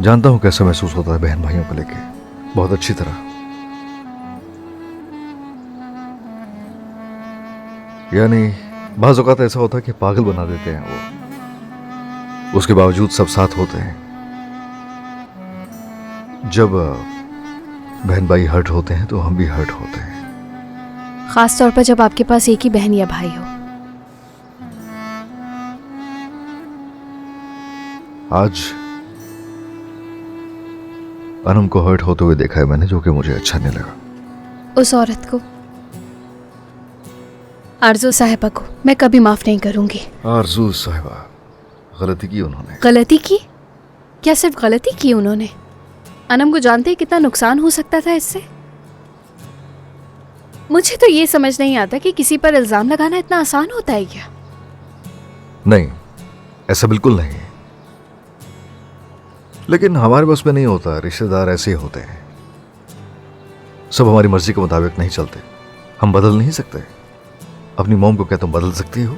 जानता हूं कैसा महसूस होता है बहन भाइयों को लेके, बहुत अच्छी तरह। यानी बाज़ औक़ात ऐसा होता है कि पागल बना देते हैं वो, उसके बावजूद सब साथ होते हैं। जब बहन भाई हर्ट होते हैं तो हम भी हर्ट होते हैं। खास तौर पर जब आपके पास एक ही बहन या भाई हो। आज अनम को हर्ट होते हुए देखा है मैंने, जो कि मुझे अच्छा नहीं लगा। उस औरत को, आरज़ू साहिबा को मैं कभी माफ नहीं करूंगी। आरज़ू साहिबा, गलती की उन्होंने। गलती की? क्या सिर्फ गलती की उन्होंने? अनम को जानते ही कितना नुकसान हो सकता था इससे। मुझे तो ये समझ नहीं आता कि किसी पर इल्जाम लगाना इतना आसान होता है क्या? नहीं, ऐसा बिल्कुल नहीं है, लेकिन हमारे बस में नहीं होता। रिश्तेदार ऐसे ही होते हैं, सब हमारी मर्जी के मुताबिक नहीं चलते। हम बदल नहीं सकते। अपनी मॉम को क्या तुम बदल सकती हो?